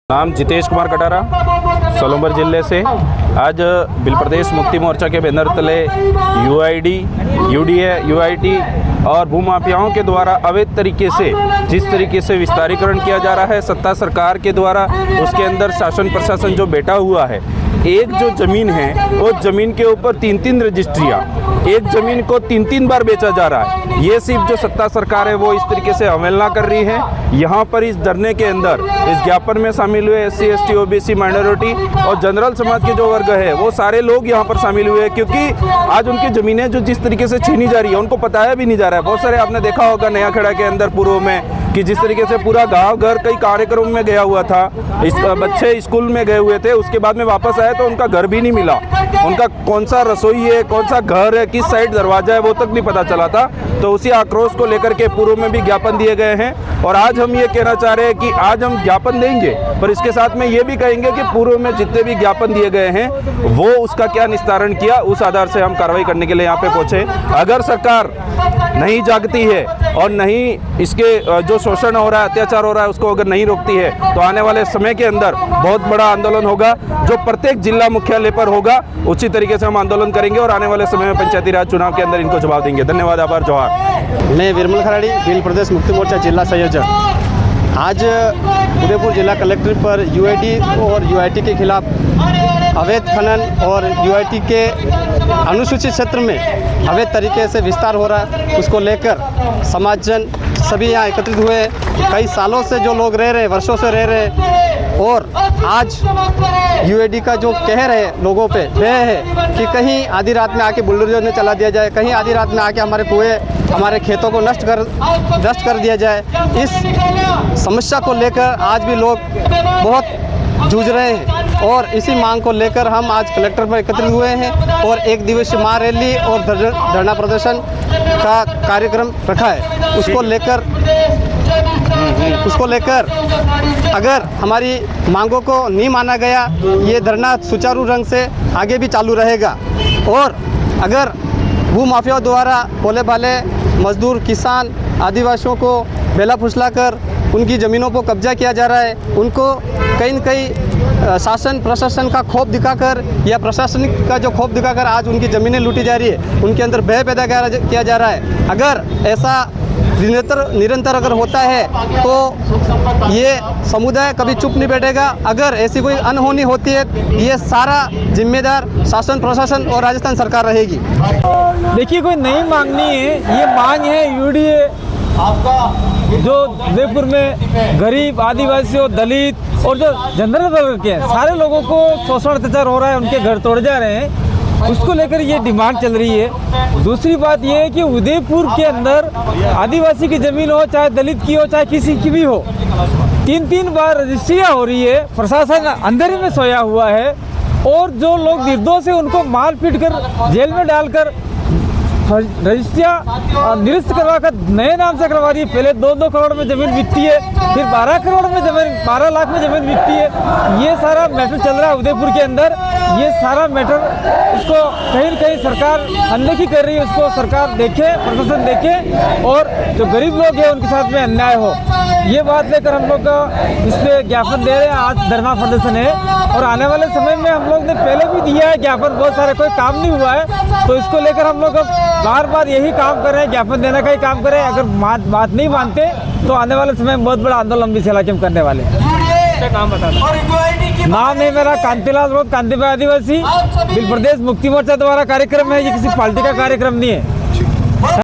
नाम जितेश कुमार कटारा, सोलंबर जिले से। आज बिल प्रदेश मुक्ति मोर्चा के बैनर तले यूआईडी, यूडीए, यूआईटी और भूमाफियाओं के द्वारा अवैध तरीके से जिस तरीके से विस्तारीकरण किया जा रहा है सत्ता सरकार के द्वारा, उसके अंदर शासन प्रशासन जो बैठा हुआ है, एक जो ज़मीन है वो ज़मीन के ऊपर 3-3 रजिस्ट्रियाँ, एक ज़मीन को 3-3 बार बेचा जा रहा है। ये सिर्फ जो सत्ता सरकार है वो इस तरीके से अवहेलना कर रही है। यहाँ पर इस धरने के अंदर इस ज्ञापन में शामिल हुए SC, ST, OBC, माइनॉरिटी और जनरल समाज के जो वर्ग है वो सारे लोग यहाँ पर शामिल हुए, क्योंकि आज उनकी ज़मीनें जो जिस तरीके से छीनी जा रही है उनको बताया भी नहीं जा रहा है। बहुत सारे आपने देखा होगा नया खेड़ा के अंदर पूर्व में कि जिस तरीके से पूरा गांव घर कई कार्यक्रम में गया हुआ था, इस बच्चे स्कूल में गए हुए थे, उसके बाद में वापस आए तो उनका घर भी नहीं मिला, उनका कौन सा रसोई है, कौन सा घर है, किस साइड दरवाजा है वो तक नहीं पता चला था। तो उसी आक्रोश को लेकर के पूर्व में भी ज्ञापन दिए गए हैं और आज हम ये कहना चाह रहे हैं कि आज हम ज्ञापन देंगे, पर इसके साथ में ये भी कहेंगे कि पूर्व में जितने भी ज्ञापन दिए गए हैं वो उसका क्या निस्तारण किया, उस आधार से हम कार्रवाई करने के लिए यहाँ पे पहुँचे। अगर सरकार नहीं जागती है और नहीं इसके जो शोषण हो रहा है, अत्याचार हो रहा है, उसको अगर नहीं रोकती है तो आने वाले समय के अंदर बहुत बड़ा आंदोलन होगा जो प्रत्येक जिला मुख्यालय पर होगा। उसी तरीके से हम आंदोलन करेंगे और आने वाले समय में पंचायती राज चुनाव के अंदर इनको जवाब देंगे। धन्यवाद, आभार, जोहार। मैं विरमल खराड़ी, बिल प्रदेश मुक्ति मोर्चा जिला संयोजक। आज उदयपुर जिला कलेक्ट्रेट पर यूआईडी और यूआईटी के खिलाफ अवैध खनन और यूआईटी के अनुसूचित क्षेत्र में अवैध तरीके से विस्तार हो रहा है, उसको लेकर समाजजन सभी यहाँ एकत्रित हुए। कई सालों से जो लोग रह रहे हैं, वर्षों से रह रहे हैं, और आज यूआईडी का जो कहर है लोगों पे वह है कि कहीं आधी रात में आके बुलडोजर में चला दिया जाए, कहीं आधी रात में आके हमारे कुएं, हमारे खेतों को नष्ट कर दिया जाए। इस समस्या को लेकर आज भी लोग बहुत जूझ रहे हैं और इसी मांग को लेकर हम आज कलेक्टर पर एकत्रित हुए हैं और एक दिवसीय महारैली और धरना प्रदर्शन का कार्यक्रम रखा है। उसको लेकर अगर हमारी मांगों को नहीं माना गया, ये धरना सुचारू ढंग से आगे भी चालू रहेगा। और अगर भूमाफियाओं द्वारा भोले भाले मजदूर, किसान, आदिवासियों को बेला फुसलाकर उनकी ज़मीनों को कब्जा किया जा रहा है, उनको कहीं न कहीं शासन प्रशासन का खौफ दिखाकर या प्रशासनिक का जो खौफ दिखाकर आज उनकी ज़मीनें लूटी जा रही है, उनके अंदर भय पैदा किया जा रहा है। अगर ऐसा निरंतर अगर होता है तो ये समुदाय कभी चुप नहीं बैठेगा। अगर ऐसी कोई अनहोनी होती है, ये सारा जिम्मेदार शासन प्रशासन और राजस्थान सरकार रहेगी। देखिए, कोई नई मांग नहीं है, ये मांग है यूडीए जो उदयपुर में गरीब, आदिवासी और दलित और जो जनरल वर्ग के हैं, सारे लोगों को शोषण अत्याचार हो रहा है, उनके घर तोड़े जा रहे हैं, उसको लेकर ये डिमांड चल रही है। दूसरी बात ये है कि उदयपुर के अंदर आदिवासी की ज़मीन हो, चाहे दलित की हो, चाहे किसी की भी हो, 3-3 बार रजिस्ट्रियाँ हो रही है, प्रशासन अंधेरे में सोया हुआ है और जो लोग निर्दोष है उनको मार पीट कर जेल में डालकर रजिस्ट्रियाँ निरस्त करवा कर नए नाम से करवा रही है। पहले 2-2 करोड़ में ज़मीन बिकती है, फिर 12 करोड़ में ज़मीन, 12 लाख में ज़मीन बिकती है। ये सारा मैटर चल रहा है उदयपुर के अंदर। ये सारा मैटर इसको कहीं न कहीं सरकार अनदेखी कर रही है, उसको सरकार देखे, प्रशासन देखे और जो गरीब लोग हैं उनके साथ में अन्याय हो, ये बात लेकर हम लोग इस पर ज्ञापन दे रहे हैं। आज धरना प्रदर्शन है और आने वाले समय में हम लोग ने पहले भी दिया है ज्ञापन, बहुत सारे, कोई काम नहीं हुआ है, तो इसको लेकर हम लोग बार बार यही काम कर रहे हैं, ज्ञापन देने का ही काम कर रहे हैं। अगर बात नहीं मानते तो आने वाले समय में बहुत बड़ा आंदोलन भी चला के हम करने वाले हैं। नाम बता दो। नाम है मेरा कांतिलाल रोड, कांतिभाई आदिवासी। बिल प्रदेश मुक्ति मोर्चा द्वारा कार्यक्रम है, ये किसी पार्टी का कार्यक्रम नहीं है।